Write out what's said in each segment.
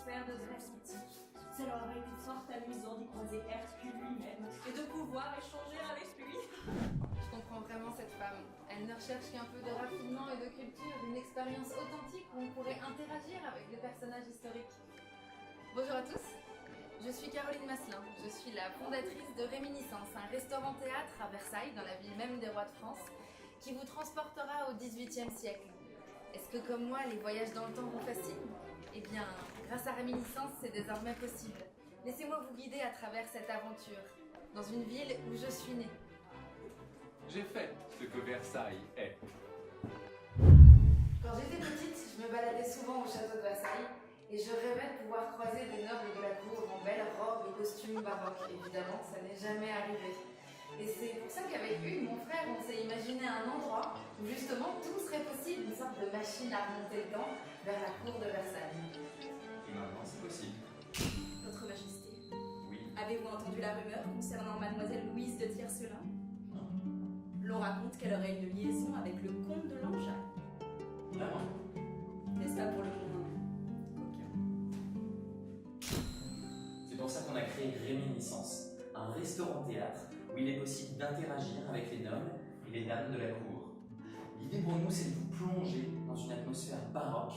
atmosphère de Grèce mythique. Ça leur aurait été fort amusant d'y croiser Hercule lui-même et de pouvoir échanger avec lui. Je comprends vraiment cette femme. Elle ne recherche qu'un peu de raffinement et de culture, une expérience authentique où on pourrait interagir avec des personnages historiques. Bonjour à tous, je suis Caroline Masselin. Je suis la fondatrice de Réminiscence, un restaurant-théâtre à Versailles, dans la ville même des rois de France, qui vous transportera au XVIIIe siècle. Est-ce que comme moi, les voyages dans le temps vous fascinent? Eh bien, grâce à Réminiscence, c'est désormais possible. Laissez-moi vous guider à travers cette aventure, dans une ville où je suis née. J'ai fait ce que Versailles est. Quand j'étais petite, je me baladais souvent au château de Versailles et je rêvais de pouvoir croiser des nobles de la cour en belles robes et costumes baroques. Évidemment, ça n'est jamais arrivé. Et c'est pour ça qu'avec Hugues, mon frère, on s'est imaginé un endroit où justement tout serait possible, une sorte de machine à remonter le temps vers la cour de Versailles. Et maintenant, c'est possible. Votre Majesté, Oui. avez-vous entendu la rumeur concernant Mademoiselle Louise de Tiercelin? Non. L'on raconte qu'elle aurait une liaison avec le comte de Langeac. Vraiment? N'est-ce pas pour le moins coquin? C'est pour ça qu'on a créé Réminiscence, un restaurant-théâtre où il est possible d'interagir avec les nobles et les dames de la cour. L'idée pour nous, c'est de vous plonger dans une atmosphère baroque,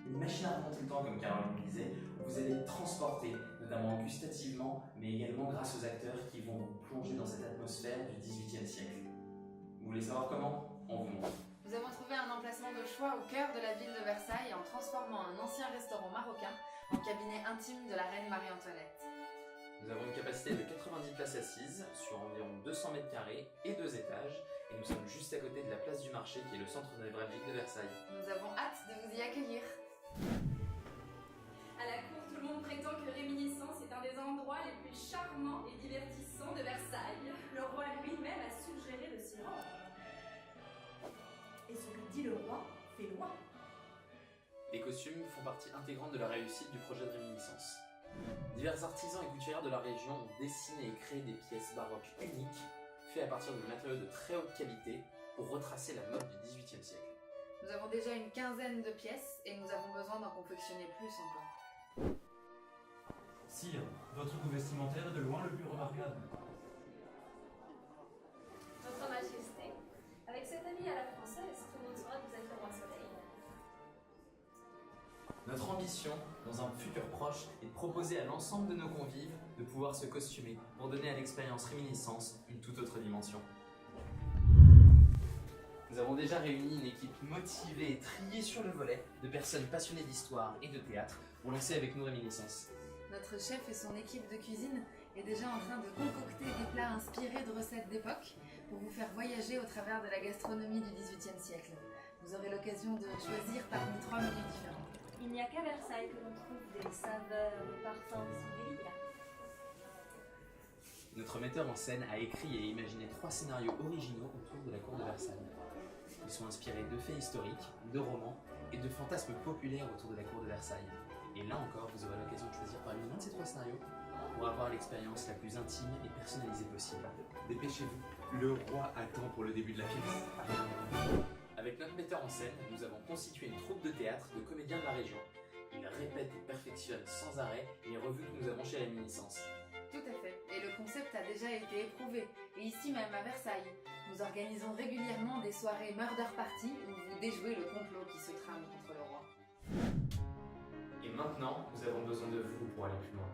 une machine à remonter le temps, comme Caroline le disait, où vous allez être transporté, notamment gustativement, mais également grâce aux acteurs qui vont vous plonger dans cette atmosphère du XVIIIe siècle. Vous voulez savoir comment? On vous montre. Nous avons trouvé un emplacement de choix au cœur de la ville de Versailles en transformant un ancien restaurant marocain en cabinet intime de la reine Marie-Antoinette. Nous avons une capacité de 90 places assises sur environ 200 mètres carrés et 2 étages, et nous sommes juste à côté de la place du marché qui est le centre névralgique de Versailles. Nous avons hâte de vous y accueillir. À la cour, tout le monde prétend que Réminiscence est un des endroits les plus charmants et divertissants de Versailles. Le roi lui-même a suggéré de s'y rendre. Et ce que dit le roi fait loi. Les costumes font partie intégrante de la réussite du projet de Réminiscence. Divers artisans et couturières de la région ont dessiné et créé des pièces baroques uniques, faites à partir de matériaux de très haute qualité pour retracer la mode du XVIIIe siècle. Nous avons déjà une quinzaine de pièces et nous avons besoin d'en confectionner plus encore. Sire, votre goût vestimentaire est de loin le plus remarquable. Votre Majesté, avec cet habit à la française, tout le monde saura que vous êtes le roi soleil. Notre ambition, dans un futur proche, est de proposer à l'ensemble de nos convives de pouvoir se costumer pour donner à l'expérience Réminiscence une toute autre dimension. Nous avons déjà réuni une équipe motivée et triée sur le volet de personnes passionnées d'histoire et de théâtre pour lancer avec nous Réminiscence. Notre chef et son équipe de cuisine est déjà en train de concocter des plats inspirés de recettes d'époque pour vous faire voyager au travers de la gastronomie du XVIIIe siècle. Vous aurez l'occasion de choisir parmi 3 menus différents. Il n'y a qu'à Versailles que l'on trouve des saveurs, des parfums aussi délicats. Notre metteur en scène a écrit et imaginé 3 scénarios originaux autour de la cour de Versailles. Ils sont inspirés de faits historiques, de romans et de fantasmes populaires autour de la cour de Versailles. Et là encore, vous aurez l'occasion de choisir parmi l'un de ces 3 scénarios pour avoir l'expérience la plus intime et personnalisée possible. Dépêchez-vous, le roi attend pour le début de la pièce. Avec notre metteur en scène, nous avons constitué une troupe de théâtre de comédiens de la région. Ils répètent et perfectionnent sans arrêt les revues que nous avons chez Réminiscence. Tout à fait. Et le concept a déjà été éprouvé. Et ici même à Versailles, nous organisons régulièrement des soirées murder party où vous déjouez le complot qui se trame contre le roi. Et maintenant, nous avons besoin de vous pour aller plus loin.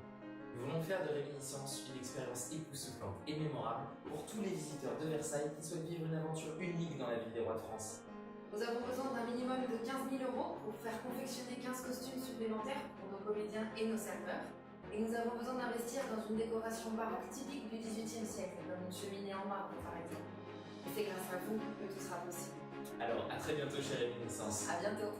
Nous voulons faire de Réminiscence une expérience époustouflante et mémorable pour tous les visiteurs de Versailles qui souhaitent vivre une aventure unique dans la ville des rois de France. Nous avons besoin d'un minimum de 15 000 € pour faire confectionner 15 costumes supplémentaires pour nos comédiens et nos serveurs. Et nous avons besoin d'investir dans une décoration baroque typique du XVIIIe siècle, comme une cheminée en marbre par exemple. Et c'est grâce à vous que tout sera possible. Alors, à très bientôt chez Réminiscence. À bientôt.